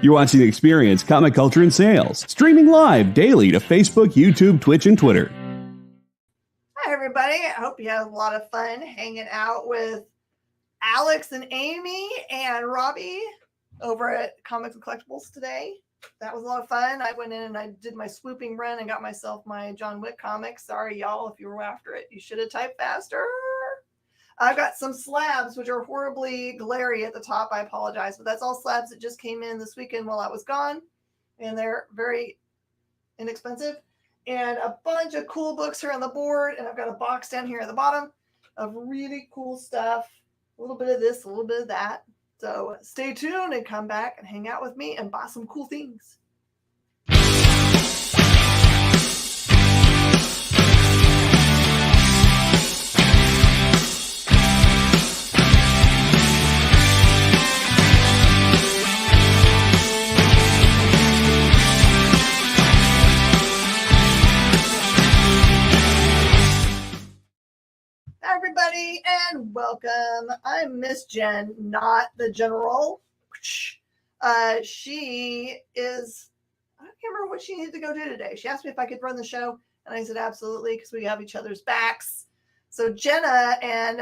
You're watching Experience Comic Culture and Sales, streaming live daily to Facebook, YouTube, Twitch, and Twitter. Hi, everybody. I hope you had a lot of fun hanging out with Alex and Amy and Robbie over at Comics and Collectibles today. That was a lot of fun. I went in and I did my swooping run and got myself my John Wick comic. Sorry, y'all, if you were after it. You should have typed faster. I've got some slabs, which are horribly glary at the top. I apologize, but that's all slabs that just came in this weekend while I was gone. And they're very inexpensive. And a bunch of cool books here on the board. And I've got a box down here at the bottom of really cool stuff. A little bit of this, a little bit of that. So stay tuned and come back and hang out with me and buy some cool things. Everybody, and welcome. I'm Miss Jen, not the General. She is, I can't remember what she needed to go do today. She asked me if I could run the show, and I said absolutely, because we have each other's backs. So Jena and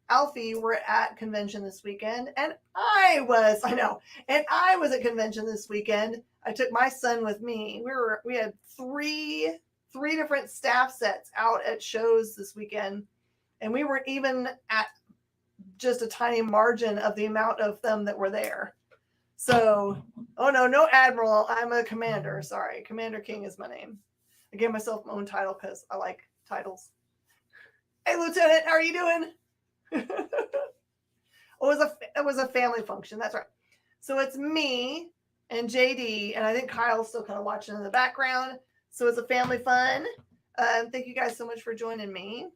Alfie were at convention this weekend, and I was at convention this weekend. I took my son with me. We had three different staff sets out at shows this weekend. And we weren't even at just a tiny margin of the amount of them that were there. So, oh no Admiral. I'm a Commander. Sorry. Commander King is my name. I gave myself my own title because I like titles. Hey, Lieutenant, how are you doing? It was a family function. That's right. So it's me and JD, and I think Kyle's still kind of watching in the background. So it's a family fun. Thank you guys so much for joining me.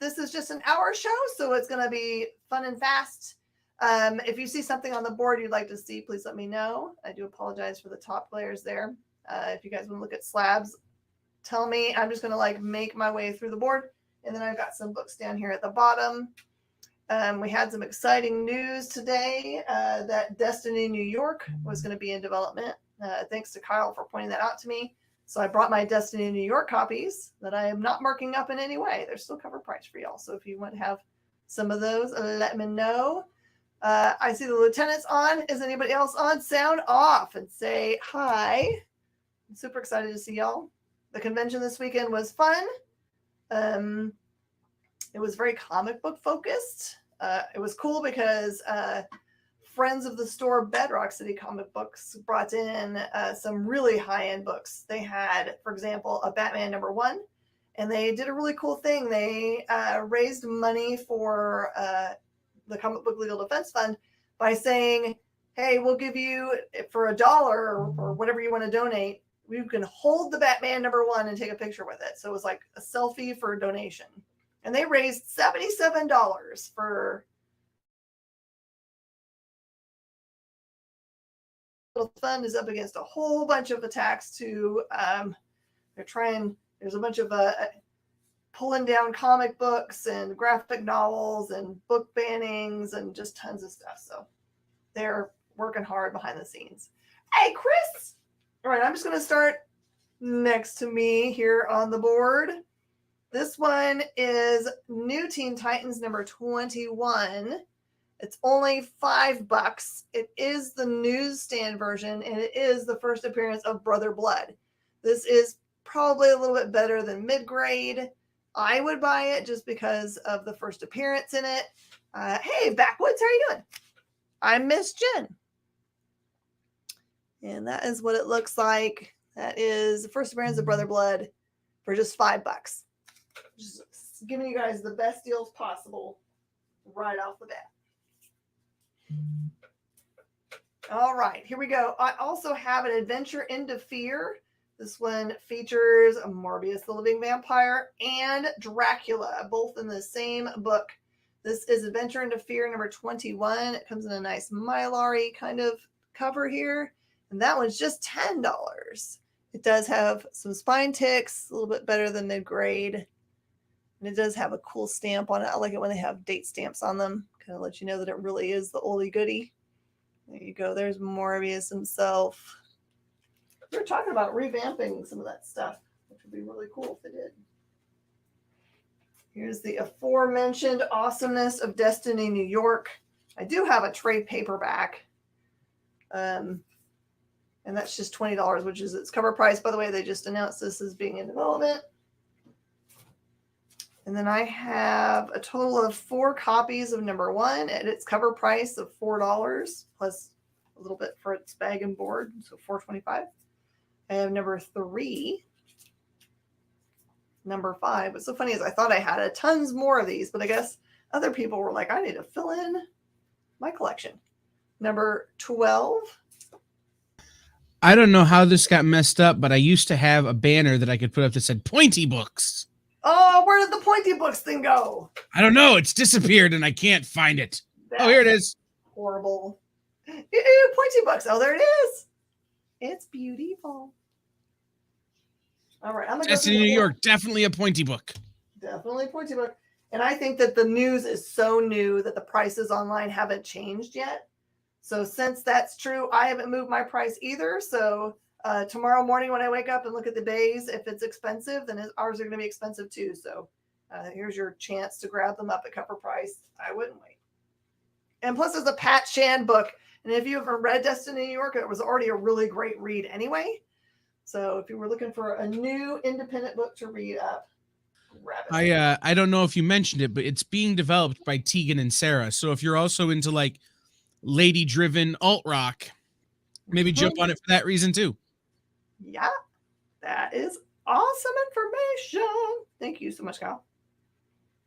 This is just an hour show, so it's going to be fun and fast. If you see something on the board you'd like to see, please let me know. I do apologize for the top layers there. If you guys want to look at slabs, tell me. I'm just going to make my way through the board. And then I've got some books down here at the bottom. We had some exciting news today that Destiny New York was going to be in development. Thanks to Kyle for pointing that out to me. So I brought my Destiny New York copies that I am not marking up in any way. They're still cover price for y'all. So if you want to have some of those, let me know. I see the lieutenant's on. Is anybody else on? Sound off and say hi. I'm super excited to see y'all. The convention this weekend was fun. It was very comic book focused. It was cool because friends of the store Bedrock City Comic Books brought in some really high-end books. They had, for example, a Batman #1, and they did a really cool thing. They raised money for the Comic Book Legal Defense Fund by saying, hey, we'll give you, for $1 or whatever you want to donate, you can hold the Batman #1 and take a picture with it. So it was like a selfie for a donation. And they raised $77 for fund is up against a whole bunch of attacks to there's a bunch of pulling down comic books and graphic novels and book bannings and just tons of stuff. So they're working hard behind the scenes. Hey, Chris. All right, I'm just going to start next to me here on the board. This one is New Teen Titans number 21. It's only $5. It is the newsstand version, and it is the first appearance of Brother Blood. This is probably a little bit better than mid-grade. I would buy it just because of the first appearance in it. Hey, Backwoods, how are you doing? I'm Miss Jen. And that is what it looks like. That is the first appearance of Brother Blood for just $5. Just giving you guys the best deals possible right off the bat. All right, here we go. I also have an Adventure into Fear. This one features Morbius the Living Vampire and Dracula, both in the same book. This is Adventure into Fear number 21. It comes in a nice mylar-y kind of cover here. And that one's just $10. It does have some spine ticks, a little bit better than mid-grade. And it does have a cool stamp on it. I like it when they have date stamps on them. Kind of let you know that it really is the oldie goodie. There you go. There's Morbius himself. We were talking about revamping some of that stuff, which would be really cool if they did. Here's the aforementioned Awesomeness of Destiny New York. I do have a trade paperback. And that's just $20, which is its cover price. By the way, they just announced this as being in development. And then I have a total of 4 copies of number 1 at its cover price of $4, plus a little bit for its bag and board, so $4.25. I have number 3, number 5. What's so funny is I thought I had tons more of these, but I guess other people were like, I need to fill in my collection. Number 12. I don't know how this got messed up, but I used to have a banner that I could put up that said Pointy Books. Oh, where did the Pointy Books thing go? I don't know. It's disappeared and I can't find it. Oh, here it is. Horrible. Pointy Books. Oh, there it is. It's beautiful. All right. I'm going to Destiny New York. Definitely a Pointy Book. Definitely a Pointy Book. And I think that the news is so new that the prices online haven't changed yet. So since that's true, I haven't moved my price either. So tomorrow morning when I wake up and look at the bays, if it's expensive, then ours are going to be expensive too. So here's your chance to grab them up at cover price. I wouldn't wait. And plus, it's a Pat Shand book. And if you haven't read Destiny New York, it was already a really great read anyway. So if you were looking for a new independent book to read up, grab it. I don't know if you mentioned it, but it's being developed by Tegan and Sarah. So if you're also into like lady-driven alt rock, maybe jump on it for that reason too. Yeah, that is awesome information. Thank you so much, Kyle.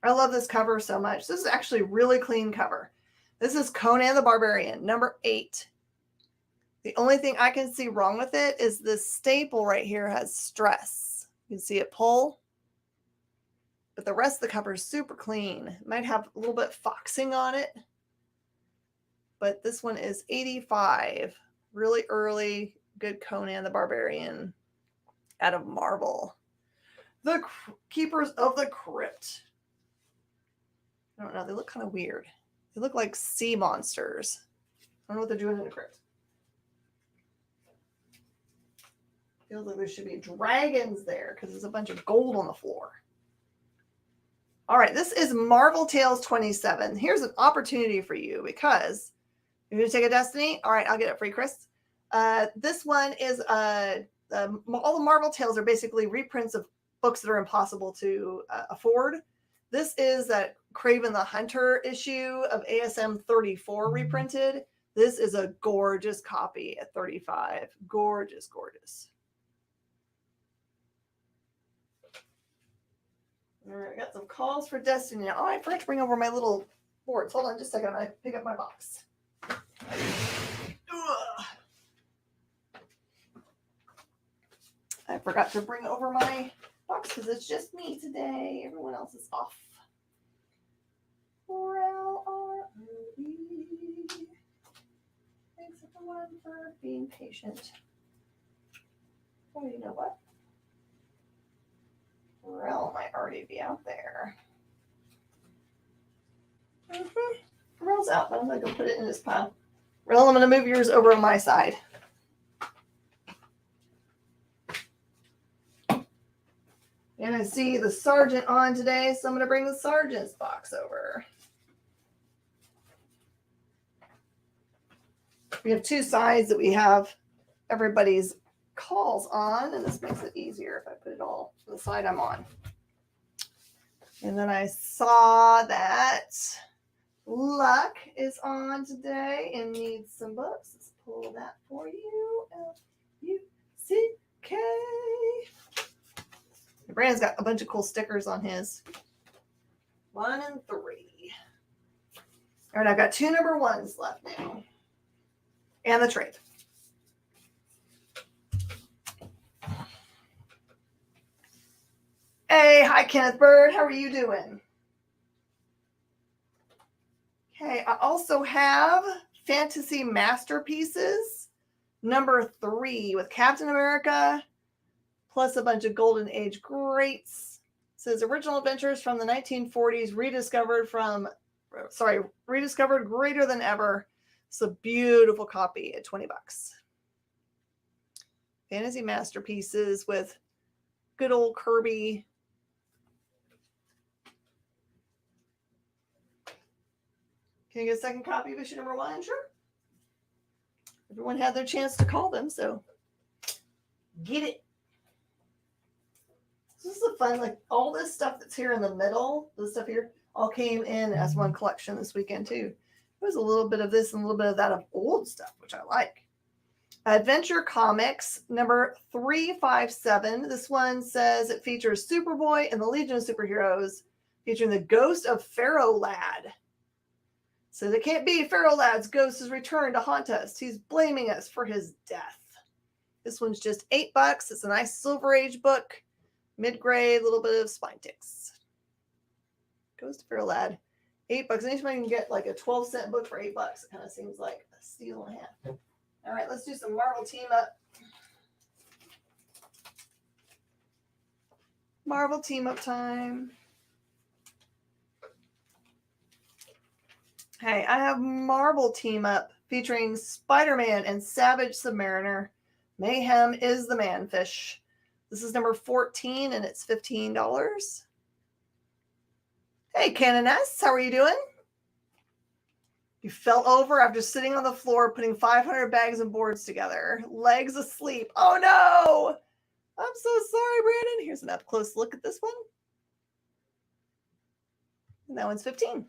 I love this cover so much. This is actually a really clean cover. This is Conan the Barbarian, number 8. The only thing I can see wrong with it is this staple right here has stress. You can see it pull. But the rest of the cover is super clean. It might have a little bit foxing on it. But this one is 85. Really early, good Conan the Barbarian out of Marvel. The Keepers of the Crypt. I don't know. They look kind of weird. They look like sea monsters. I don't know what they're doing in the crypt. Feels like there should be dragons there because there's a bunch of gold on the floor. All right, this is Marvel Tales 27. Here's an opportunity for you because you're going to take a Destiny. All right, I'll get it free, Chris. This one is all the Marvel Tales are basically reprints of books that are impossible to afford. This is that Kraven the Hunter issue of ASM 34 reprinted. This is a gorgeous copy at 35. Gorgeous, gorgeous. All right, I got some calls for Destiny now. Oh, I forgot to bring over my little boards. Hold on just a second. I pick up my box. Ugh. I forgot to bring over my box because it's just me today. Everyone else is off. R-L-R-O-E. Thanks everyone for being patient. Oh, you know what? Rel might already be out there. Rel's out, but I'm going to go put it in this pile. Rel, I'm going to move yours over on my side. And I see the sergeant on today, so I'm going to bring the sergeant's box over. We have 2 sides that we have everybody's calls on, and this makes it easier if I put it all to the side I'm on. And then I saw that Luck is on today and needs some books. Let's pull that for you. L-U-C-K. Brandon's got a bunch of cool stickers on his. 1 and 3. All right, I've got 2 number 1s left now. And the trade. Hey, hi Kenneth Bird. How are you doing? Okay, I also have Fantasy Masterpieces, number 3 with Captain America, plus a bunch of Golden Age greats. It says original adventures from the 1940s, rediscovered greater than ever. It's a beautiful copy at 20 bucks. Fantasy masterpieces with good old Kirby. Can you get a second copy of issue number 1? Sure. Everyone had their chance to call them, so get it. This is a fun, like all this stuff that's here in the middle, this stuff here, all came in as one collection this weekend too. There's a little bit of this and a little bit of that of old stuff, which I like. Adventure Comics number 357. This one says it features Superboy and the Legion of Superheroes, featuring the ghost of Pharaoh Lad. So it can't be Pharaoh Lad's ghost has returned to haunt us. He's blaming us for his death. This one's just $8. It's a nice Silver Age book, mid-grade, a little bit of spine ticks. Ghost of Pharaoh Lad, $8. Anytime you can get like a 12-cent book for $8, it kind of seems like a steal and a half. All right, let's do some Marvel Team Up. Marvel Team Up time. Hey, I have Marvel Team Up featuring Spider-Man and Savage Submariner. Mayhem is the Manfish. This is number 14 and it's $15. Hey, Canoness, how are you doing? You fell over after sitting on the floor putting 500 bags and boards together. Legs asleep. Oh no! I'm so sorry, Brandon. Here's an up-close look at this one. And that one's 15.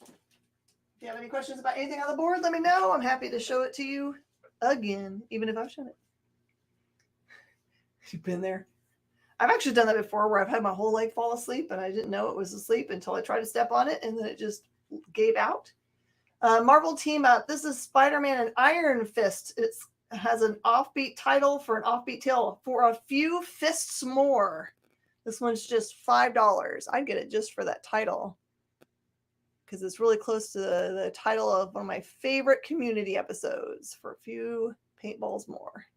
If you have any questions about anything on the board, let me know. I'm happy to show it to you again, even if I've shown it. You've been there. I've actually done that before where I've had my whole leg fall asleep and I didn't know it was asleep until I tried to step on it and then it just gave out. Marvel Team Up. This is Spider-Man and Iron Fist. It has an offbeat title for an offbeat tale for a few fists more. This one's just $5. I'd get it just for that title because it's really close to the title of one of my favorite Community episodes, For a Few Paintballs More.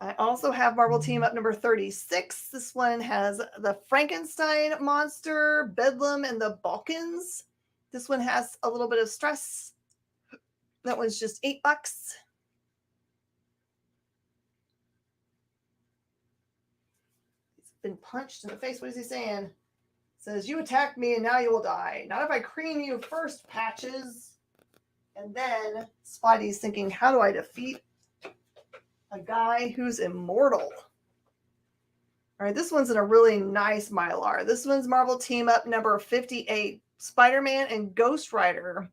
I also have Marvel Team Up number 36. This one has the Frankenstein monster, Bedlam, and the Balkans. This one has a little bit of stress. That one's just $8. He's been punched in the face. What is he saying? It says, you attacked me and now you will die. Not if I cream you first, Patches. And then Spidey's thinking, how do I defeat a guy who's immortal? All right, this one's in a really nice Mylar. This one's Marvel Team Up number 58. Spider-Man and Ghost Rider.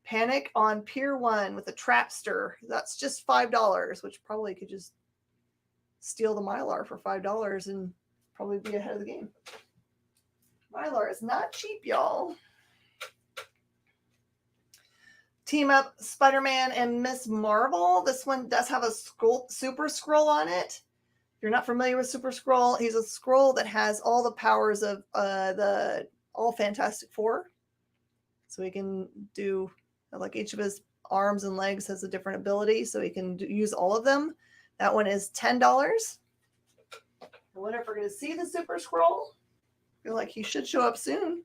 Panic on Pier 1 with a Trapster. That's just $5, which probably could just steal the Mylar for $5 and probably be ahead of the game. Mylar is not cheap, y'all. Team Up Spider-Man and Miss Marvel. This one does have a Super Skrull on it. If you're not familiar with Super Skrull, he's a Skrull that has all the powers of the all Fantastic Four. So he can do, like each of his arms and legs has a different ability, so he can use all of them. That one is $10. I wonder if we're going to see the Super Skrull. I feel like he should show up soon.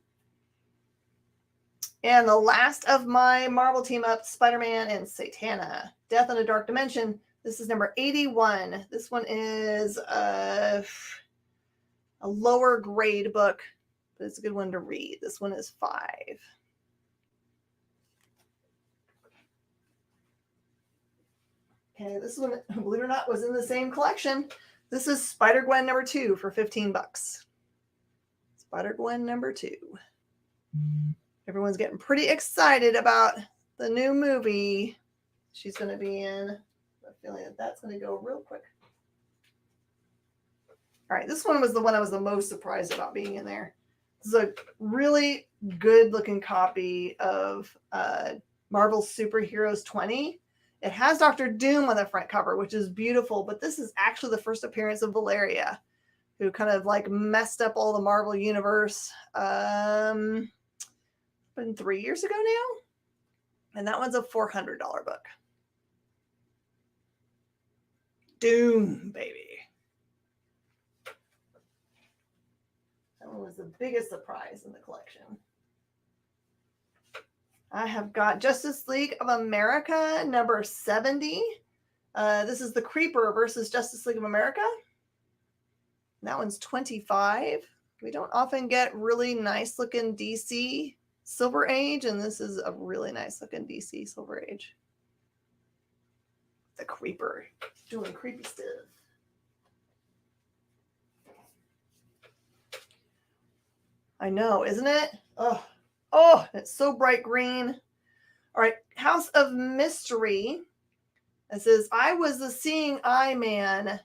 And the last of my Marvel Team Up, Spider-Man and Satana. Death in a Dark Dimension. This is number 81. This one is a lower grade book, but it's a good one to read. This one is $5. Okay, this one, believe it or not, was in the same collection. This is Spider-Gwen number 2 for $15. Spider-Gwen number 2. Everyone's getting pretty excited about the new movie she's going to be in. I'm feeling that that's going to go real quick. All right, this one was the one I was the most surprised about being in there. This is a really good looking copy of Marvel Superheroes 20. It has Dr. Doom on the front cover, which is beautiful, but this is actually the first appearance of Valeria, who kind of like messed up all the Marvel universe. Been 3 years ago now, and that one's a $400 book. Doom, baby. biggest surprise in the collection. I have got Justice League of America number 70. This is the Creeper versus Justice League of America. That one's 25. We don't often get really nice looking DC Silver Age, and this is a really nice looking DC Silver Age. The Creeper doing creepy stuff. I know, isn't it? Oh, it's so bright green. All right, House of Mystery. It says, I was the seeing eye man.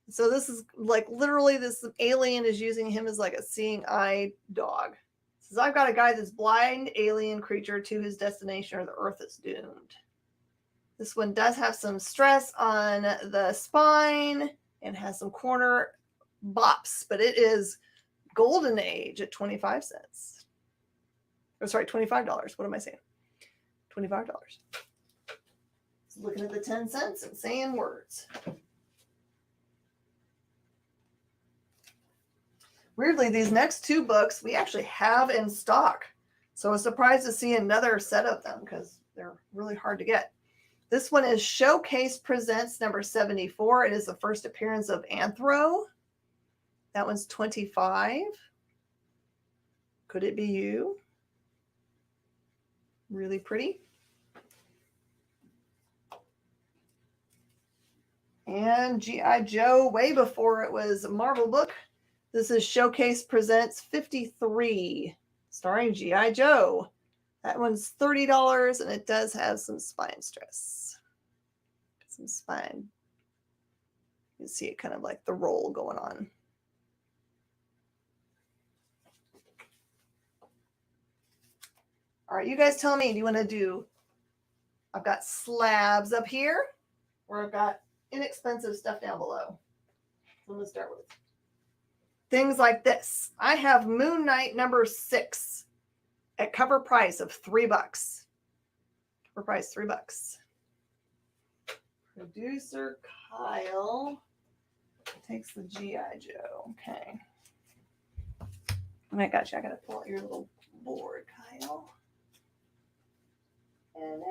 So this is like literally this alien is using him as like a seeing eye dog. It says, I've got a guy that's blind alien creature to his destination or the earth is doomed. This one does have some stress on the spine and has some corner bops, but it is Golden Age at 25 cents. Oh, sorry, $25. What am I saying? $25. So looking at the 10 cents and saying words. Weirdly, these next two books we actually have in stock. So I was surprised to see another set of them because they're really hard to get. This one is Showcase Presents number 74. It is the first appearance of Anthro. That one's 25. Could it be you? Really pretty. And G.I. Joe, way before it was a Marvel book. This is Showcase Presents 53, starring G.I. Joe. That one's $30, and it does have some spine stress. Some spine. You can see it kind of like the roll going on. All right, you guys tell me, do you want to do, I've got slabs up here, or I've got inexpensive stuff down below. I'm going to start with things like this. I have Moon Knight number 6 at cover price of $3. Cover price $3. Producer Kyle takes the G.I. Joe. Okay. I got you. I got to pull out your little board, Kyle. And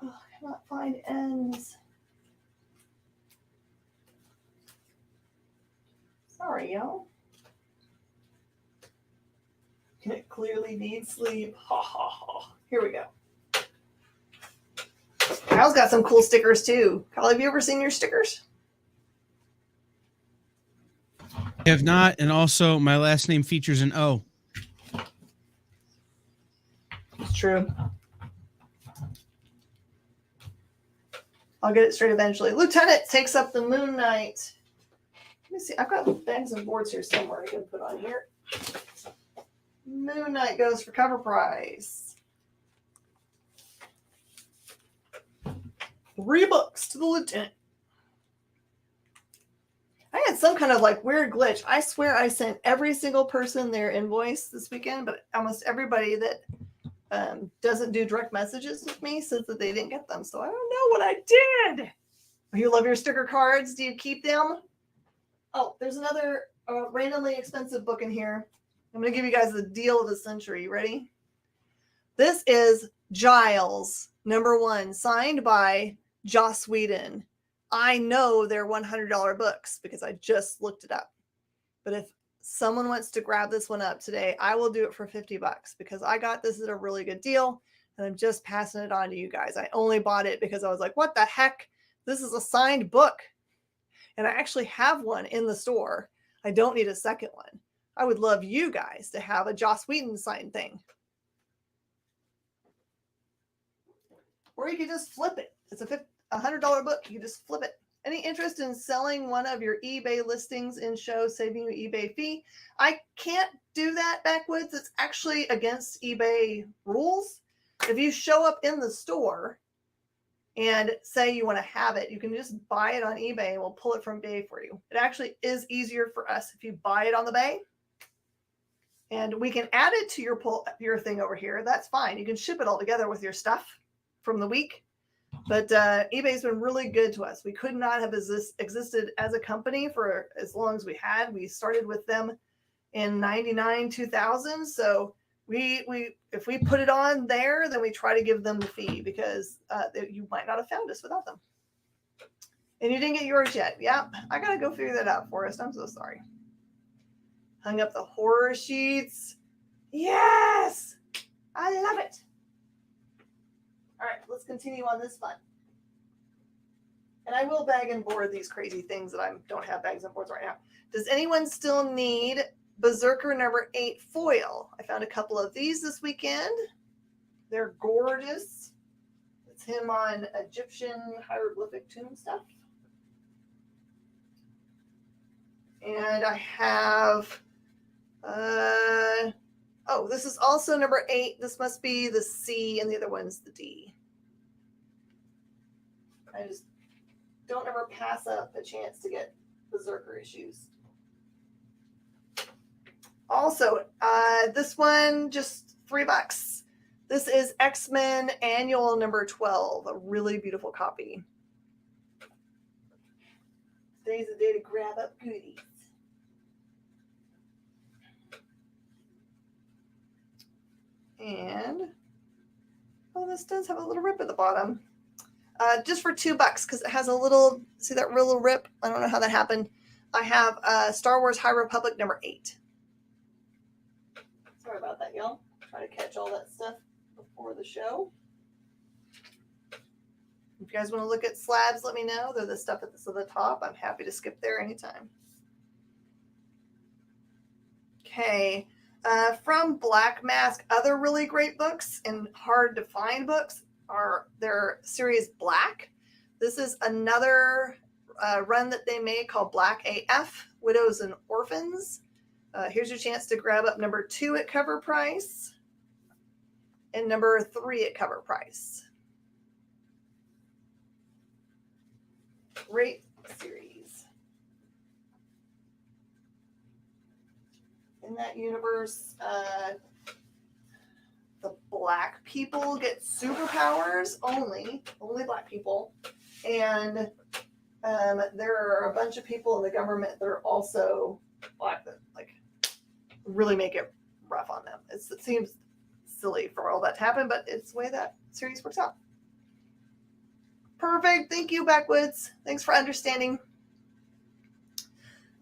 I cannot find ends. Sorry, y'all. It clearly needs sleep. Ha ha ha. Here we go. Kyle's got some cool stickers too. Kyle, have you ever seen your stickers? I have not, and also my last name features an O. It's true. I'll get it straight eventually. Lieutenant takes up the Moon Knight. Let me see. I've got bags and boards here somewhere I can put on here. Moon Knight goes for cover price. $3 to the Lieutenant. I had some kind of like weird glitch. I swear I sent every single person their invoice this weekend, but almost everybody that doesn't do direct messages with me says that they didn't get them. So I don't know what I did. You love your sticker cards. Do you keep them? Oh, there's another randomly expensive book in here. I'm going to give you guys the deal of the century. You ready? This is Giles, number 1, signed by Joss Whedon. I know they're $100 books because I just looked it up. But if someone wants to grab this one up today, I will do it for $50 because I got this at a really good deal and I'm just passing it on to you guys. I only bought it because I was like, what the heck? This is a signed book. And I actually have one in the store. I don't need a second one. I would love you guys to have a Joss Whedon signed thing. Or you could just flip it. It's a $100 book. You can just flip it. Any interest in selling one of your eBay listings in show, saving you eBay fee? I can't do that, Backwoods. It's actually against eBay rules. If you show up in the store and say you want to have it, you can just buy it on eBay and we'll pull it from eBay for you. It actually is easier for us if you buy it on the bay. And we can add it to your thing over here. That's fine. You can ship it all together with your stuff from the week. But eBay's been really good to us. We could not have existed as a company for as long as we had. We started with them in 99, 2000. So we if we put it on there, then we try to give them the fee because you might not have found us without them. And you didn't get yours yet. Yep. I got to go figure that out, Forrest. I'm so sorry. Hung up the horror sheets. Yes. I love it. All right, let's continue on this fun. And I will bag and board these crazy things that I don't have bags and boards right now. Does anyone still need Berserker number 8 foil? I found a couple of these this weekend. They're gorgeous. It's him on Egyptian hieroglyphic tomb stuff. And I have, this is also number 8. This must be the C and the other one's the D. I just don't ever pass up a chance to get Berserker issues. Also, this one, just $3. This is X-Men Annual number 12, a really beautiful copy. Today's the day to grab up goodies. And, this does have a little rip at the bottom. Just for $2 because it has a little, see that little rip? I don't know how that happened. I have Star Wars High Republic number 8. Sorry about that, y'all. Try to catch all that stuff before the show. If you guys want to look at slabs, let me know. They're the stuff at the top. I'm happy to skip there anytime. Okay. From Black Mask, other really great books and hard to find books are their series Black. This is another run that they made called Black AF, Widows and Orphans. Here's your chance to grab up number 2 at cover price and number 3 at cover price. Great series. In that universe, the black people get superpowers, only black people. And there are a bunch of people in the government that are also black that really make it rough on them. It seems silly for all that to happen, but it's the way that series works out. Perfect. Thank you, Backwoods. Thanks for understanding.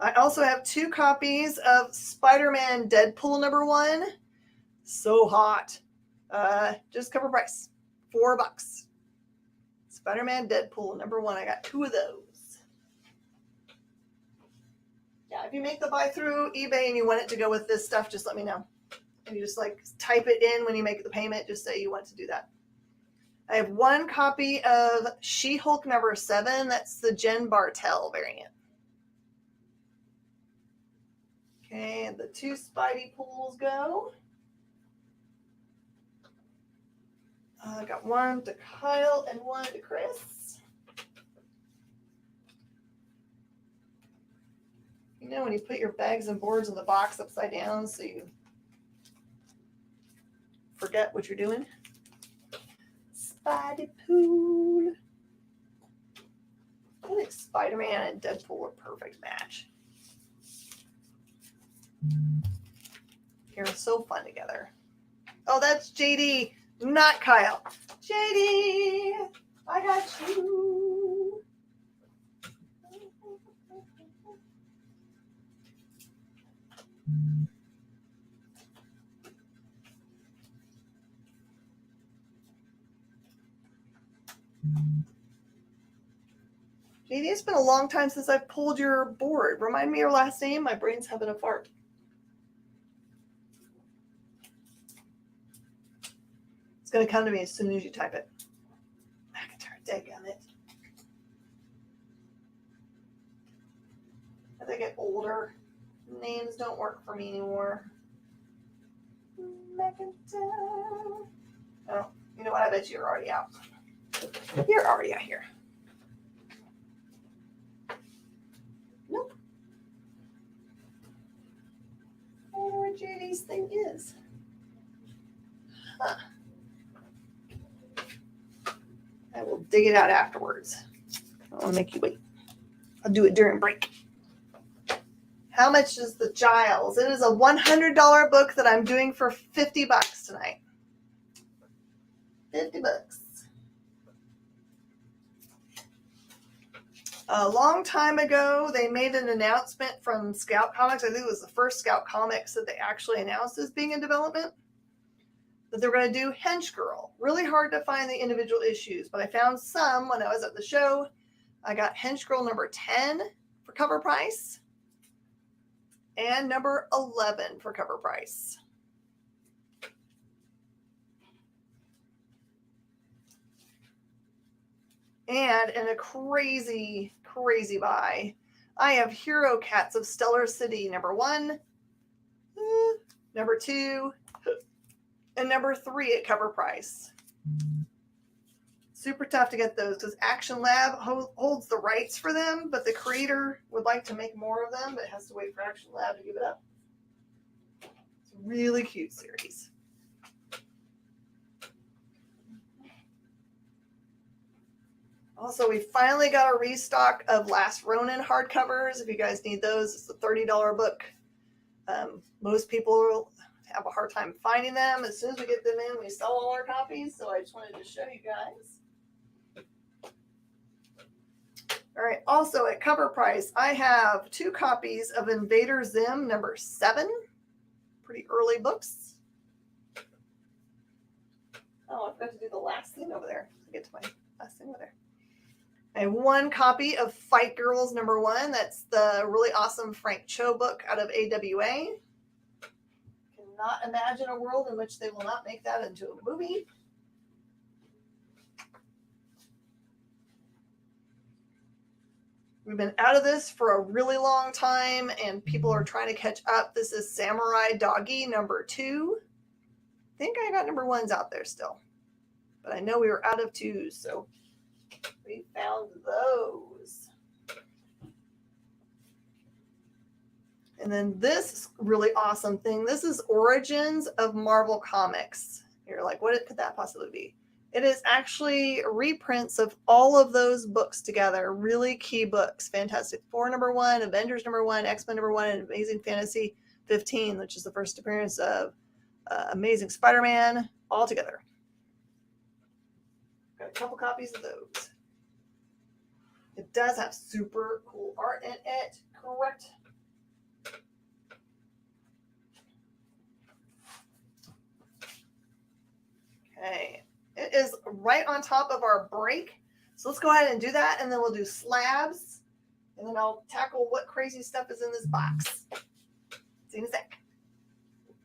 I also have 2 copies of Spider-Man Deadpool number 1. So hot. Just cover price. $4. Spider-Man Deadpool number 1. I got 2 of those. Yeah, if you make the buy through eBay and you want it to go with this stuff, just let me know. And you just type it in when you make the payment. Just say you want to do that. I have 1 copy of She-Hulk number 7. That's the Jen Bartel variant. Okay, and the 2 Spidey pools go. I got 1 to Kyle and 1 to Chris. You know when you put your bags and boards in the box upside down so you forget what you're doing? Spidey pool. I think Spider-Man and Deadpool are a perfect match. They're so fun together. Oh, that's JD, not Kyle. JD, I got you. JD, it's been a long time since I've pulled your board. Remind me your last name. My brain's having a fart. It's going to come to me as soon as you type it. McIntyre, daggone it. As I get older, names don't work for me anymore. McIntyre. Oh, you know what? I bet you're already out. You're already out here. Nope. I wonder where JD's thing is. Huh. I will dig it out afterwards. I won't make you wait. I'll do it during break. How much is the Giles? It is a $100 book that I'm doing for $50 tonight. $50. A long time ago, they made an announcement from Scout Comics. I think it was the first Scout Comics that they actually announced as being in development, that they were going to do Hench Girl. Really hard to find the individual issues, but I found some when I was at the show. I got Hench Girl number 10 for cover price and number 11 for cover price. And in a crazy buy, I have Hero Cats of Stellar City number 1, number 2, and number 3 at cover price. Super tough to get those because Action Lab holds the rights for them, but the creator would like to make more of them, but has to wait for Action Lab to give it up. It's a really cute series. Also, we finally got a restock of Last Ronin hardcovers. If you guys need those, it's a $30 book. Most people have a hard time finding them. As soon as we get them in, we sell all our copies. So I just wanted to show you guys. All right. Also, at cover price, I have 2 copies of Invader Zim number 7. Pretty early books. Oh, I forgot to do the last thing over there. I'll get to my last thing over there. I have 1 copy of Fight Girls number 1. That's the really awesome Frank Cho book out of AWA. Cannot imagine a world in which they will not make that into a movie. We've been out of this for a really long time, and people are trying to catch up. This is Samurai Doggy number 2. I think I got number 1s out there still, but I know we were out of 2s, so we found those. And then this really awesome thing. This is Origins of Marvel Comics. You're like, what could that possibly be? It is actually reprints of all of those books together. Really key books. Fantastic Four number 1, Avengers number 1, X-Men number 1, and Amazing Fantasy 15, which is the first appearance of Amazing Spider-Man, all together. Got a couple copies of those. It does have super cool art in it, correct? Okay, it is right on top of our break. So let's go ahead and do that, and then we'll do slabs, and then I'll tackle what crazy stuff is in this box. See you in a sec.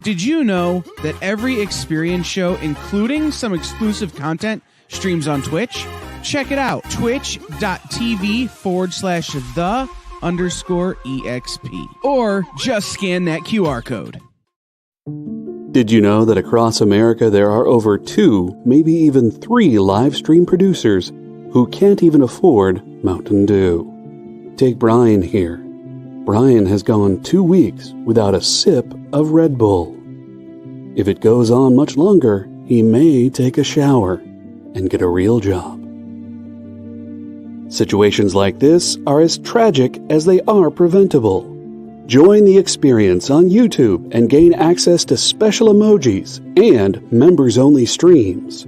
Did you know that every experience show, including some exclusive content, streams on Twitch? Check it out, twitch.tv/the_EXP. Or just scan that QR code. Did you know that across America there are over 2, maybe even 3 live stream producers who can't even afford Mountain Dew? Take Brian here. Brian has gone 2 weeks without a sip of Red Bull. If it goes on much longer, he may take a shower and get a real job. Situations like this are as tragic as they are preventable. Join the experience on YouTube and gain access to special emojis and members-only streams.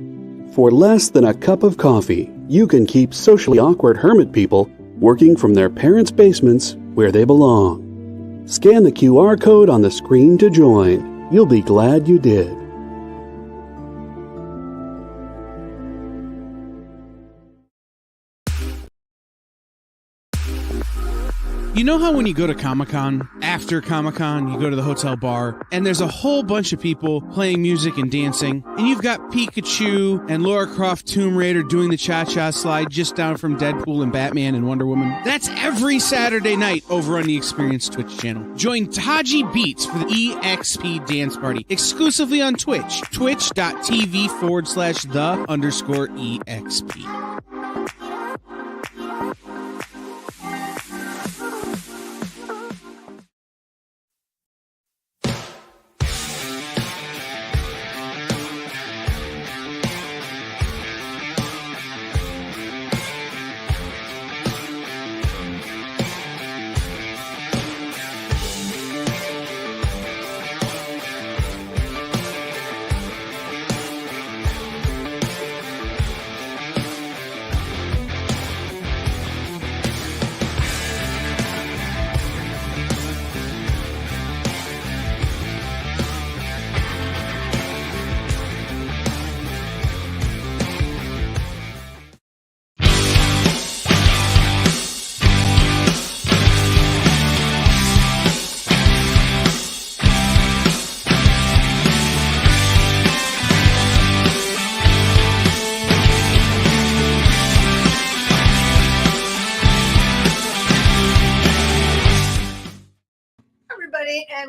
For less than a cup of coffee, you can keep socially awkward hermit people working from their parents' basements where they belong. Scan the QR code on the screen to join. You'll be glad you did. You know how when you go to Comic-Con, after Comic-Con, you go to the hotel bar, and there's a whole bunch of people playing music and dancing, and you've got Pikachu and Lara Croft Tomb Raider doing the cha-cha slide just down from Deadpool and Batman and Wonder Woman? That's every Saturday night over on the Experience Twitch channel. Join Taji Beats for the EXP Dance Party, exclusively on Twitch, twitch.tv/the_EXP.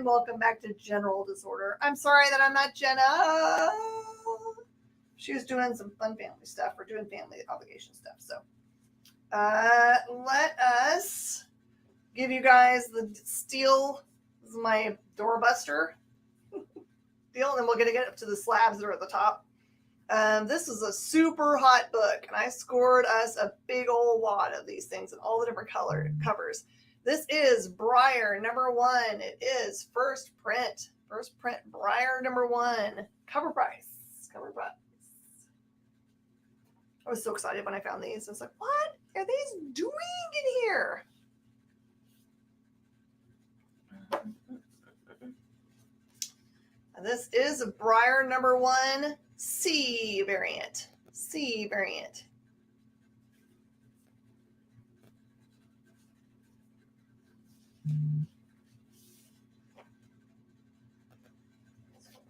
and welcome back to General Disorder. I'm sorry that I'm not Jenna. She was doing some fun family stuff. We're doing family obligation stuff. So let us give you guys the steel. This is my doorbuster deal, and then we're going to get up to the slabs that are at the top. This is a super hot book, and I scored us a big old wad of these things in all the different color covers. This is Briar #1. It is first print Briar #1. Cover price. I was so excited when I found these. I was like, what are these doing in here? And this is a Briar #1 C variant.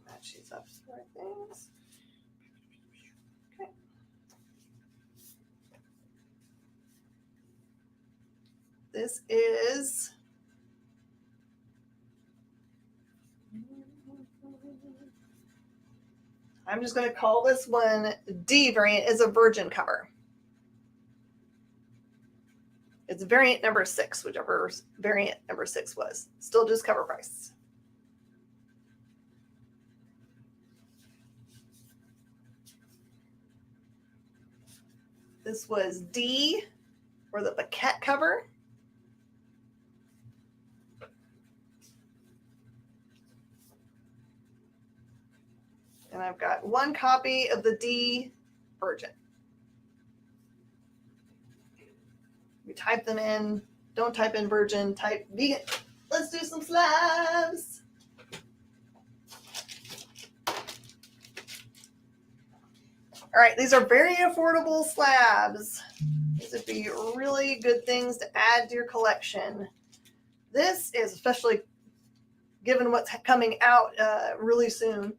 Match these up to the right things. Okay. This is I'm just going to call this one D variant. Is a virgin cover. It's variant #6, whichever variant #6 was. Still just cover price. This was D for the Paquette cover. And I've got one copy of the D Virgin. You type them in. Don't type in Virgin. Type vegan. Let's do some slabs. All right, these are very affordable slabs. These would be really good things to add to your collection. This is, especially given what's coming out really soon,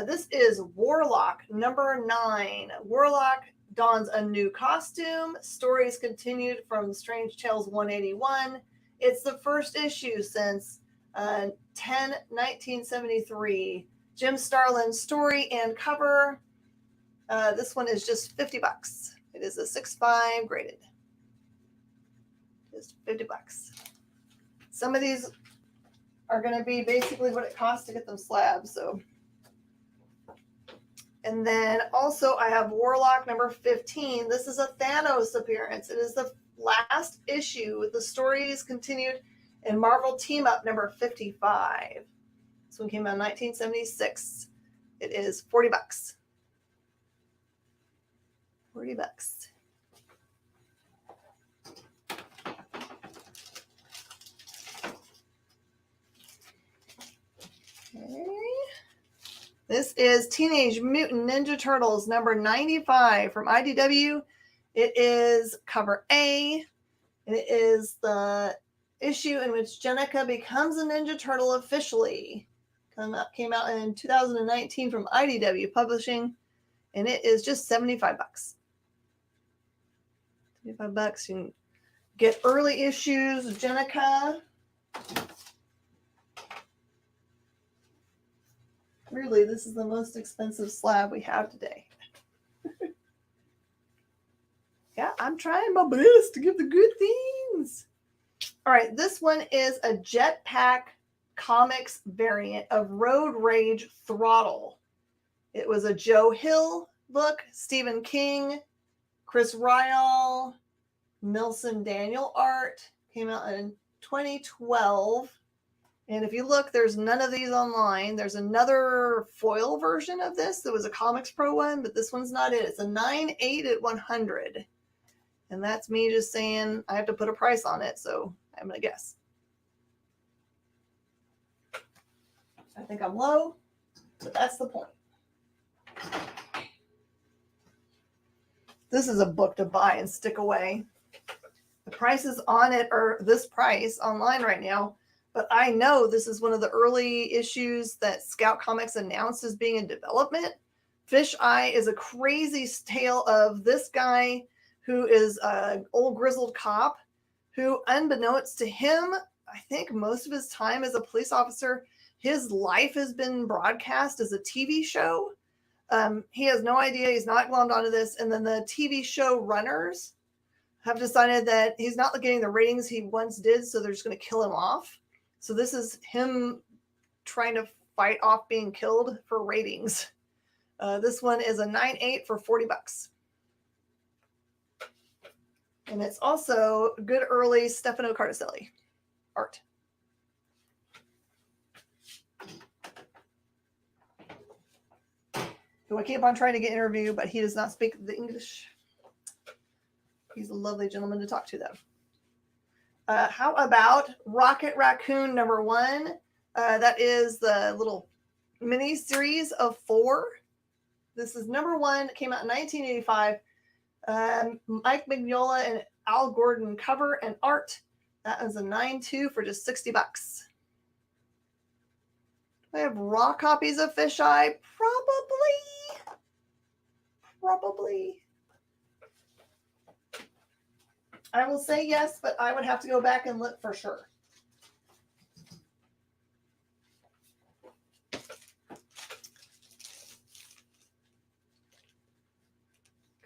this is Warlock #9. Warlock dons a new costume. Stories continued from Strange Tales 181. It's the first issue since 10/1973. Jim Starlin's story and cover. This one is just $50. It is a 6.5 graded. Just $50. Some of these are going to be basically what it costs to get them slabs. So, and then also I have Warlock #15. This is a Thanos appearance. It is the last issue. The story is continued in Marvel Team Up #55. This one came out in 1976. It is $40. $40. Okay. This is Teenage Mutant Ninja Turtles #95 from IDW. It is cover A, and it is the issue in which Jenica becomes a Ninja Turtle officially. Came out in 2019 from IDW Publishing, and it is just $75. $75. You can get early issues of Jenica. Really, this is the most expensive slab we have today. Yeah, I'm trying my best to give the good things. All right, this one is a Jetpack Comics variant of Road Rage Throttle. It was a Joe Hill book, Stephen King, Chris Ryall, Milson Daniel art. Came out in 2012. And if you look, there's none of these online. There's another foil version of this. There was a Comics Pro one, but this one's not it. It's a 9/8 at 100. And that's me just saying I have to put a price on it, so I'm going to guess. I think I'm low, but that's the point. This is a book to buy and stick away. The prices on it are this price online right now. But I know this is one of the early issues that Scout Comics announced as being in development. Fish Eye is a crazy tale of this guy who is an old grizzled cop who, unbeknownst to him, I think most of his time as a police officer, his life has been broadcast as a TV show. He has no idea. He's not glommed onto this. And then the TV show runners have decided that he's not getting the ratings he once did, so they're just going to kill him off. So this is him trying to fight off being killed for ratings. This one is a 9/8 for $40. And it's also good early Stefano Carticelli art. Who I keep on trying to get interviewed, but he does not speak the English. He's a lovely gentleman to talk to, though. How about Rocket Raccoon #1? That is the little mini series of 4. This is #1. It came out in 1985. Mike Mignola and Al Gordon cover and art. That is a 9/2 for just $60. I have raw copies of Fisheye. Probably. I will say yes, but I would have to go back and look for sure.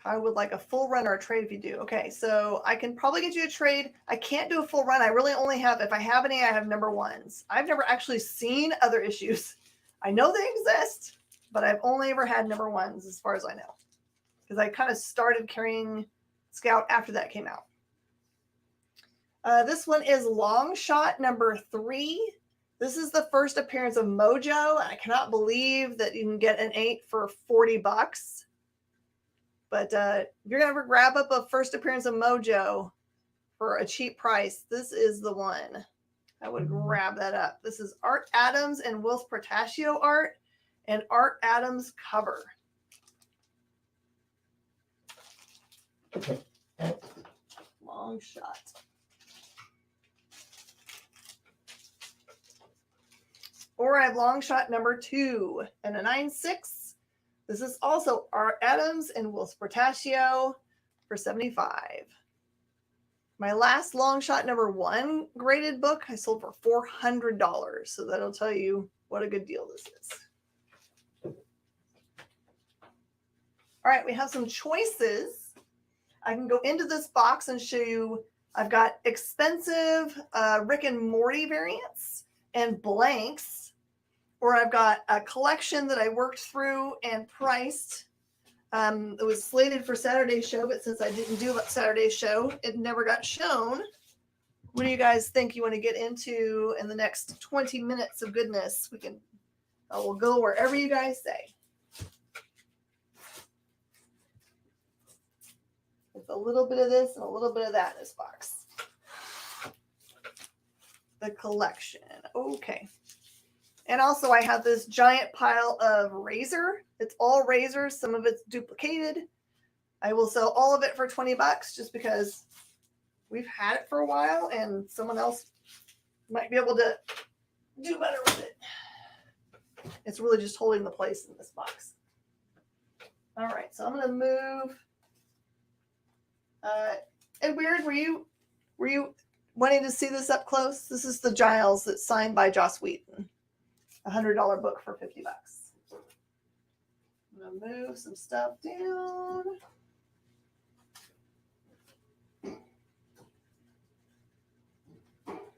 I would like a full run or a trade if you do. Okay, so I can probably get you a trade. I can't do a full run. I really only have, if I have any, I have #1s. I've never actually seen other issues. I know they exist, but I've only ever had #1s as far as I know. Because I kind of started carrying Scout after that came out. This one is Long Shot #3. This is the first appearance of Mojo. I cannot believe that you can get an 8 for $40. But if you're going to grab up a first appearance of Mojo for a cheap price, this is the one. I would grab that up. This is Art Adams and Wills Portaccio art and Art Adams cover. Long Shot. Or I have Long Shot #2 and a 9/6. This is also Art Adams and Wills Portaccio for $75. My last Long Shot #1 graded book I sold for $400. So that'll tell you what a good deal this is. All right, we have some choices. I can go into this box and show you. I've got expensive Rick and Morty variants and blanks. Or I've got a collection that I worked through and priced. It was slated for Saturday's show, but since I didn't do Saturday's show, it never got shown. What do you guys think you want to get into in the next 20 minutes of goodness? I will go wherever you guys say. It's a little bit of this and a little bit of that in this box. The collection. Okay. And also I have this giant pile of razor. It's all razors. Some of it's duplicated. I will sell all of it for $20 just because we've had it for a while and someone else might be able to do better with it. It's really just holding the place in this box. All right, so I'm going to move. And Weird, were you wanting to see this up close? This is the Giles that's signed by Joss Whedon. $100 book for $50. I'm going to move some stuff down.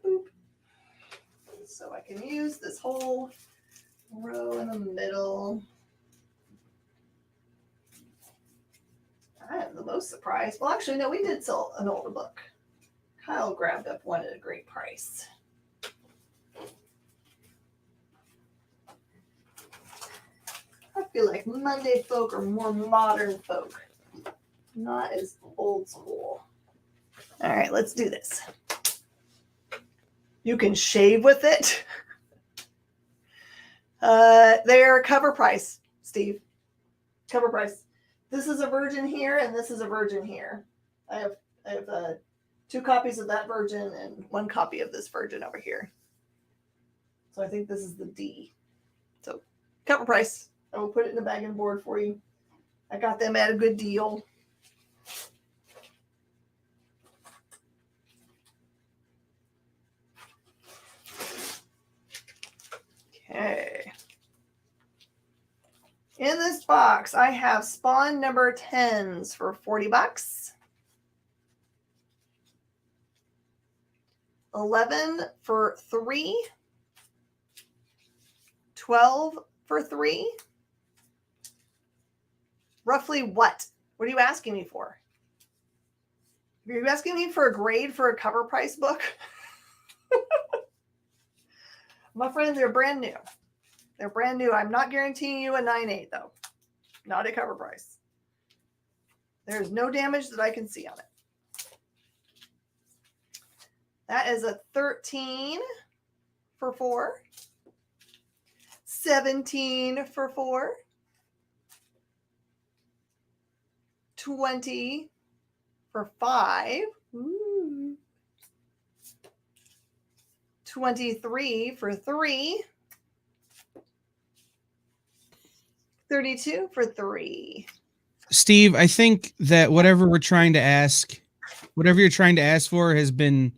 Boop. So I can use this whole row in the middle. I am the most surprised. Well, actually, no, we did sell an older book. Kyle grabbed up one at a great price. I feel like Monday folk are more modern folk, not as old school. All right, let's do this. You can shave with it. They're cover price, Steve. Cover price. This is a virgin here, and this is a virgin here. I have 2 copies of that virgin and 1 copy of this virgin over here. So I think this is the D. So cover price. I will put it in the bag and board for you. I got them at a good deal. Okay. In this box, I have Spawn number 10s for $40. 11 for 3. 12 for 3. Roughly what? What are you asking me for? Are you asking me for a grade for a cover price book? My friend, they're brand new. They're brand new. I'm not guaranteeing you a 9.8 though. Not a cover price. There's no damage that I can see on it. That is a 13 for 4. 17 for 4. 20 for 5. Ooh. 23 for 3. 32 for 3. Steve, I think that whatever you're trying to ask for has been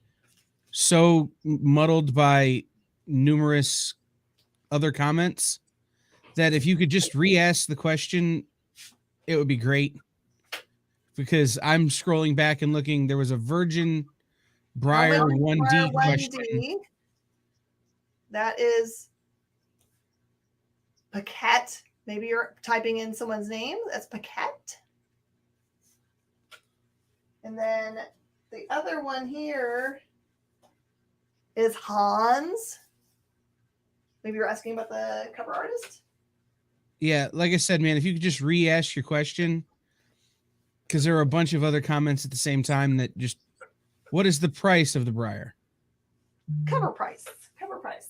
so muddled by numerous other comments that if you could just re-ask the question, it would be great. Because I'm scrolling back and looking, there was a Virgin Briar 1D question. That is Paquette. Maybe you're typing in someone's name. That's Paquette. And then the other one here is Hans. Maybe you're asking about the cover artist? Yeah, like I said, man, if you could just re-ask your question, because there are a bunch of other comments at the same time that just, what is the price of the Briar? Cover price. Cover price.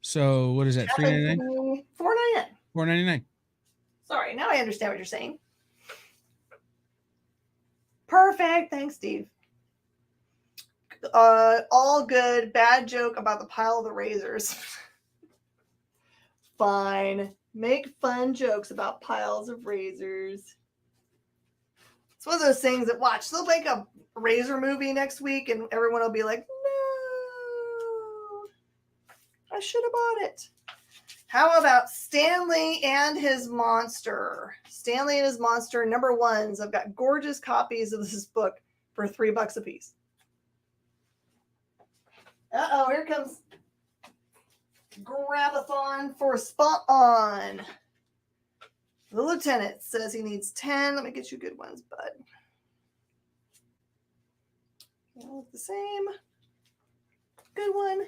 So what is that? $3.99? $4.99. $4.99. Sorry, now I understand what you're saying. Perfect. Thanks, Steve. All good. Bad joke about the pile of the razors. Fine. Make fun jokes about piles of razors. It's one of those things that watch. They'll make a razor movie next week and everyone will be like, no, I should have bought it. How about Stanley and his monster? Stanley and his monster, number 1s. I've got gorgeous copies of this book for $3 a piece. Uh-oh, here comes Grab-a-thon for Spawn. The lieutenant says he needs 10. Let me get you good ones, bud. They all look the same. Good one.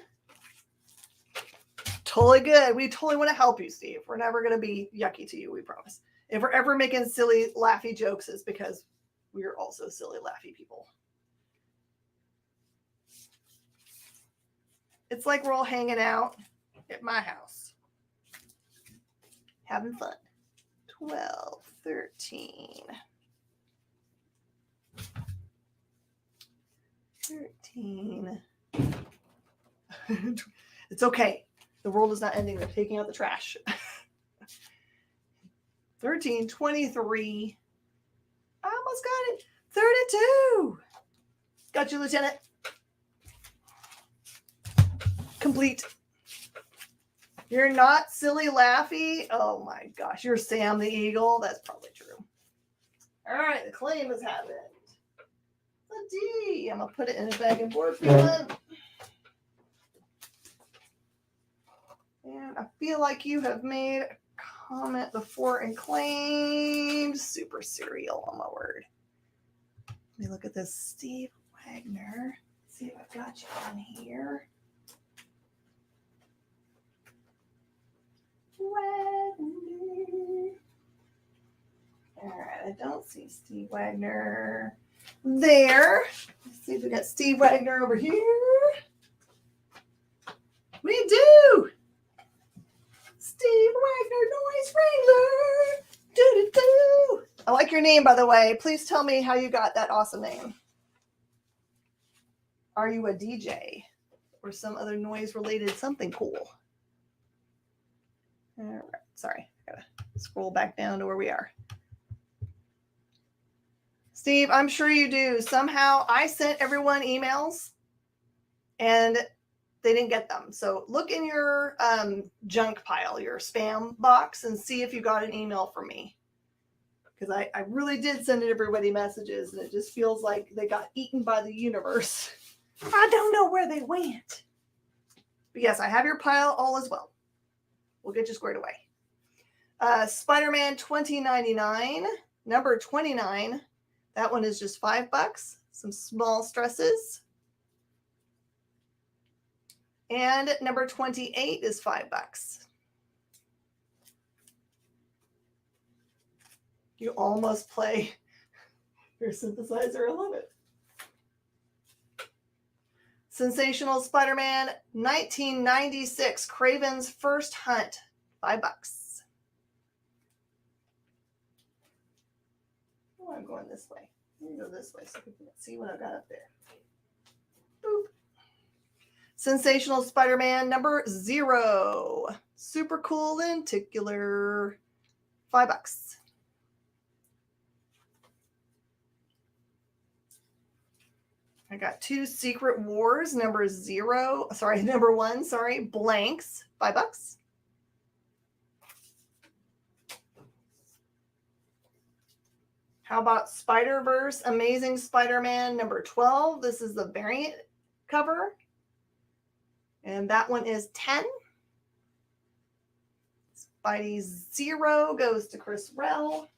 Totally good. We totally want to help you, Steve. We're never going to be yucky to you, we promise. If we're ever making silly, laughy jokes, it's because we're also silly, laughy people. It's like we're all hanging out at my house. Having fun. 12, 13. 13. It's okay. The world is not ending. They're taking out the trash. 13, 23. I almost got it. 32. Got you, Lieutenant. Complete. You're not silly laughy. Oh my gosh. You're Sam the Eagle. That's probably true. All right. The claim has happened. A D. I'm going to put it in a bag and board for you. And I feel like you have made a comment before and claimed super serial on my word. Let me look at this. Steve Wagner. Let's see if I've got you on here. Wagner. All right, I don't see Steve Wagner there. Let's see if we got Steve Wagner over here. We do. Steve Wagner, Noise Wrangler. Do-do-do. I like your name, by the way. Please tell me how you got that awesome name. Are you a DJ or some other noise-related something cool? All right. Sorry. I got to scroll back down to where we are. Steve, I'm sure you do. Somehow I sent everyone emails and they didn't get them. So look in your junk pile, your spam box, and see if you got an email from me. Because I really did send everybody messages, and it just feels like they got eaten by the universe. I don't know where they went. But yes, I have your pile all as well. We'll get you squared away. Spider-Man 2099, number 29. That one is just $5. Some small stresses. And number 28 is $5. You almost play your synthesizer. I love it. Sensational Spider-Man 1996, Kraven's First Hunt, $5. Oh, I'm going this way. Let me go this way so you can see what I've got up there. Boop. Sensational Spider-Man number 0, super cool lenticular, $5. I got 2 Secret Wars, number 1, blanks, $5. How about Spider-Verse Amazing Spider-Man number 12? This is the variant cover. And that one is 10. Spidey 0 goes to Chris Rell.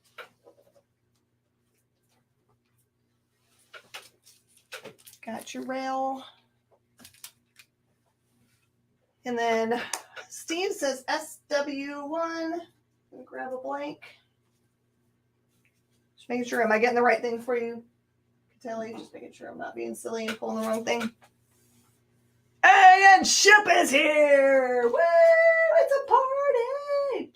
Got your rail. And then Steve says SW1. I'm gonna grab a blank. Just making sure, am I getting the right thing for you, Catelli? Just making sure I'm not being silly and pulling the wrong thing. And Ship is here! Woo! It's a party!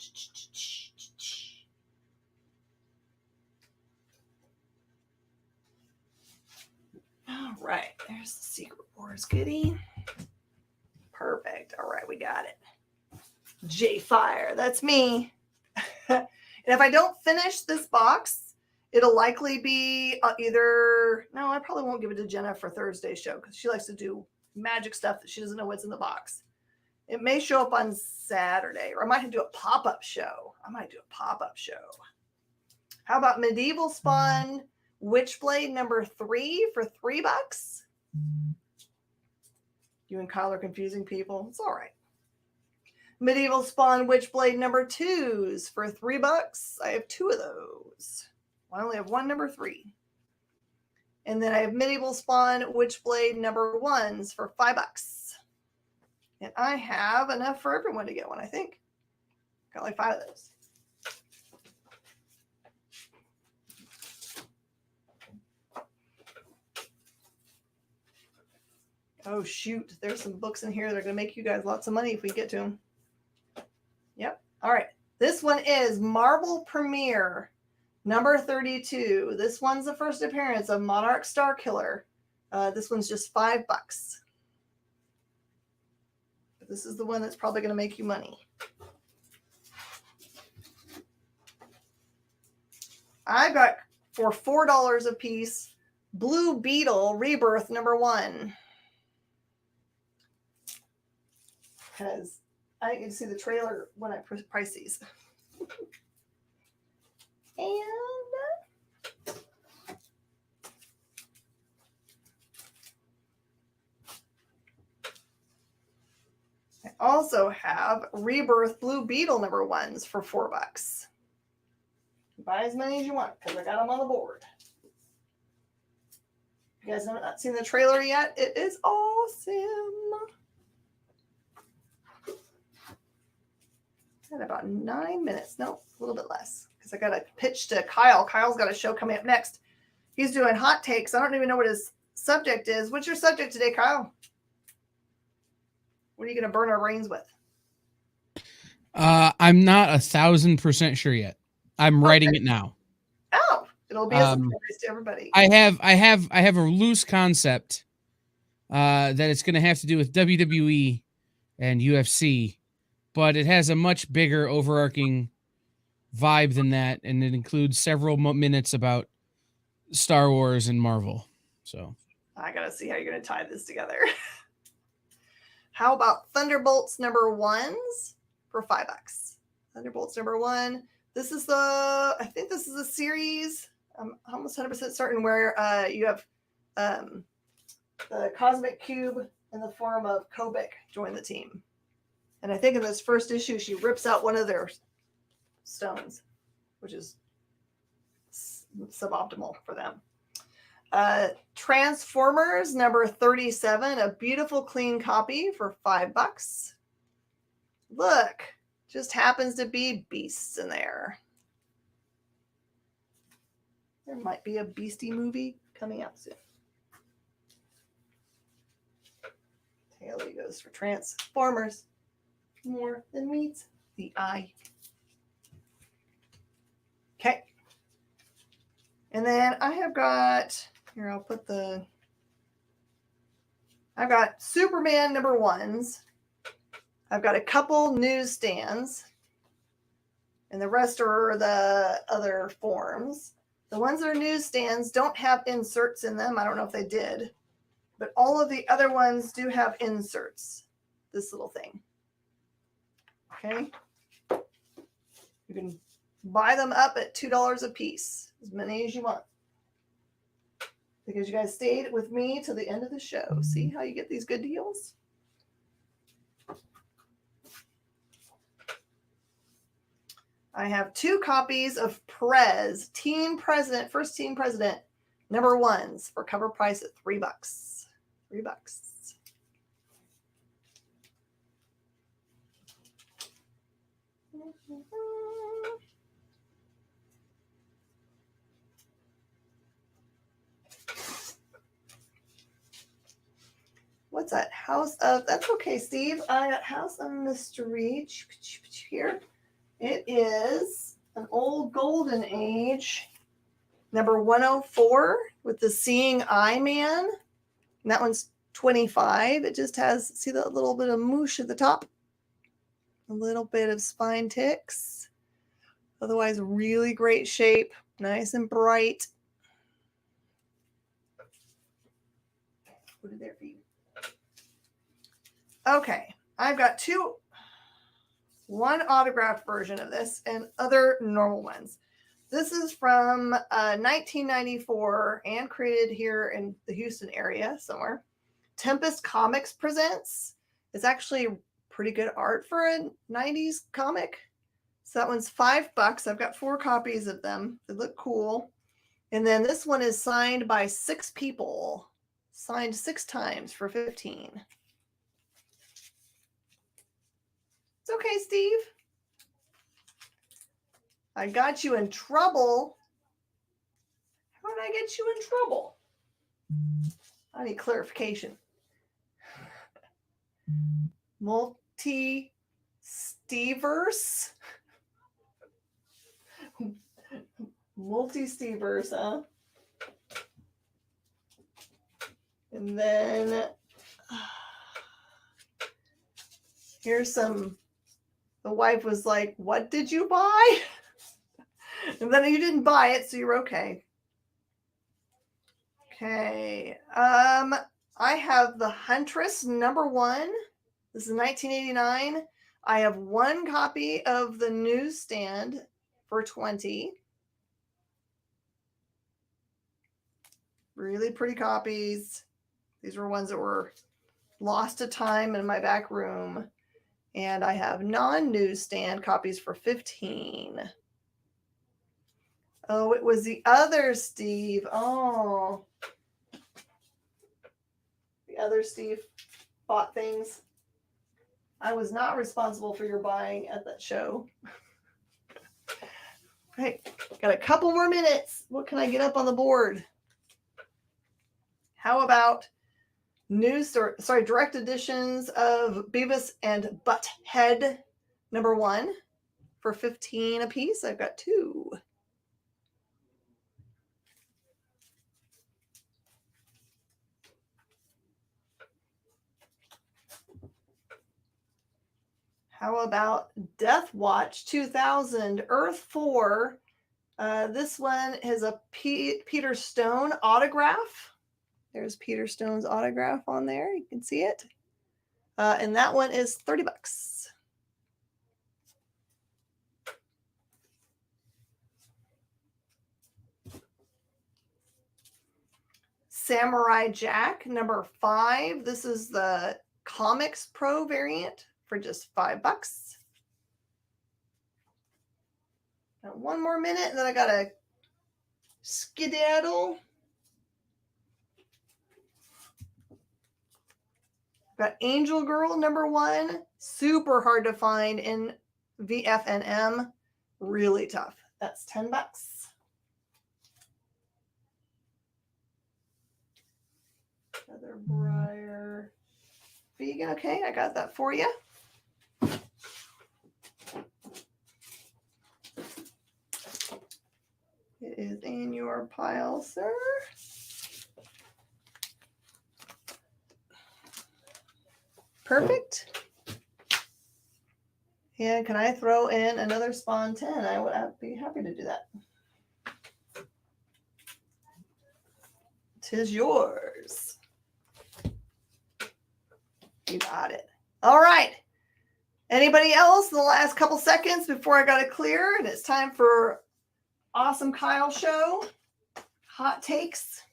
All right, there's the Secret Wars goodie. Perfect. All right, we got it. J Fire, that's me. And if I don't finish this box, it'll likely be either, no, I probably won't give it to Jenna for Thursday's show because she likes to do magic stuff that she doesn't know what's in the box. It may show up on Saturday, or I might do a pop-up show. How about Medieval Spawn Witchblade number 3 for $3? You and Kyle are confusing people. It's all right. Medieval Spawn Witchblade number 2s for $3. I have 2 of those. I only have one number 3. And then I have Medieval Spawn Witchblade number 1s for $5. And I have enough for everyone to get one, I think. Got like 5 of those. Oh, shoot. There's some books in here that are going to make you guys lots of money if we get to them. Yep. All right. This one is Marvel Premiere number 32. This one's the first appearance of Monarch Starkiller. This one's just $5. But this is the one that's probably going to make you money. I got for $4 a piece Blue Beetle Rebirth number 1. Because I didn't see the trailer when I priced these. And I also have Rebirth Blue Beetle number 1s for $4. Buy as many as you want because I got them on the board. You guys have not seen the trailer yet? It is awesome. Had about 9 minutes. No, a little bit less. Because I got to pitch to Kyle. Kyle's got a show coming up next. He's doing hot takes. I don't even know what his subject is. What's your subject today, Kyle? What are you going to burn our brains with? I'm not 1,000% sure yet. I'm writing it now. Oh, it'll be a surprise to everybody. I have a loose concept that it's going to have to do with WWE and UFC. But it has a much bigger overarching vibe than that, and it includes several minutes about Star Wars and Marvel. So I gotta see how you're gonna tie this together. How about Thunderbolts #1s for $5? Thunderbolts #1. This is I think this is a series. I'm almost 100% certain where you have the Cosmic Cube in the form of Kobik join the team. And I think in this first issue, she rips out one of their stones, which is suboptimal for them. Transformers #37, a beautiful clean copy for $5. Look, just happens to be beasts in there. There might be a Beastie movie coming out soon. Haley goes for Transformers. More than meets the eye. Okay. And then I have got, here I'll put I've got Superman #1s. I've got a couple newsstands. And the rest are the other forms. The ones that are newsstands don't have inserts in them. I don't know if they did. But all of the other ones do have inserts. This little thing. Okay. You can buy them up at $2 a piece. As many as you want. Because you guys stayed with me to the end of the show. See how you get these good deals? I have 2 copies of Prez, Team President, First Team President, #1s for cover price at $3. $3. What's that? House of, that's okay, Steve. I got House of Mystery here. It is an old golden age, #104 with the Seeing Eye Man. And that one's $25. It just has, see that little bit of moosh at the top? A little bit of spine ticks. Otherwise, really great shape. Nice and bright. Put it there for you. Okay, I've got one autographed version of this and other normal ones. This is from 1994 and created here in the Houston area somewhere. Tempest Comics presents. It's actually pretty good art for a 90s comic. So that one's $5. I've got 4 copies of them. They look cool. And then this one is signed by 6 people. Signed 6 times for $15. It's okay, Steve. I got you in trouble. How did I get you in trouble? I need clarification. Multi-Stevers? Multi-Stevers, huh? And then here's some, the wife was like, what did you buy? And then you didn't buy it, so you're okay. Okay. I have the Huntress #1. This is 1989. I have 1 copy of the newsstand for $20. Really pretty copies. These were ones that were lost to time in my back room. And I have non-newsstand copies for $15. Oh, it was the other Steve. Oh. The other Steve bought things. I was not responsible for your buying at that show. Right. Got a couple more minutes. What can I get up on the board? How about direct editions of Beavis and Butthead #1 for $15 a piece? I've got 2. How about Death Watch 2000 Earth 4? This one has a Peter Stone autograph. There's Peter Stone's autograph on there. You can see it. And that one is $30. Samurai Jack number 5. This is the Comics Pro variant for just $5. Got one more minute and then I gotta skedaddle. Got Angel Girl number 1. Super hard to find in VFNM. Really tough. That's $10. Feather Briar Vegan. Okay, I got that for you. It is in your pile, sir. Perfect. And can I throw in another Spawn 10? I would be happy to do that. 'Tis yours. You got it. All right. Anybody else in the last couple seconds before I got it clear? And it's time for Awesome Kyle Show. Hot takes.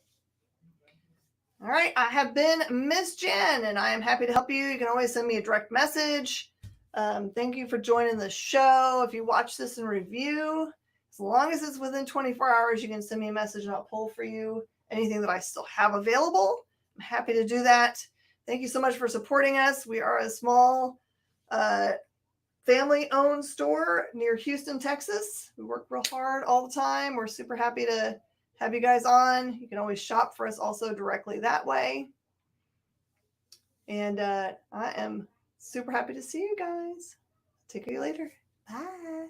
All right. I have been Miss Jen, and I am happy to help you. You can always send me a direct message. Thank you for joining the show. If you watch this in review, as long as it's within 24 hours, you can send me a message and I'll pull for you anything that I still have available. I'm happy to do that. Thank you so much for supporting us. We are a small family-owned store near Houston, Texas. We work real hard all the time. We're super happy to have you guys on. You can always shop for us also directly that way. And I am super happy to see you guys. Take care later. Bye.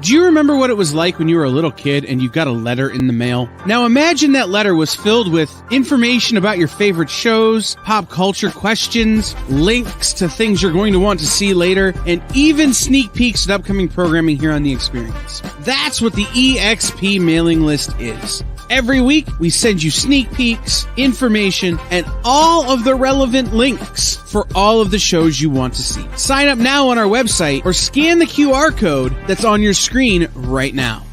Do you remember what it was like when you were a little kid and you got a letter in the mail? Now imagine that letter was filled with information about your favorite shows, pop culture questions, links to things you're going to want to see later, and even sneak peeks at upcoming programming here on The Experience. That's what the EXP mailing list is. Every week, we send you sneak peeks, information, and all of the relevant links for all of the shows you want to see. Sign up now on our website or scan the QR code that's on your screen right now.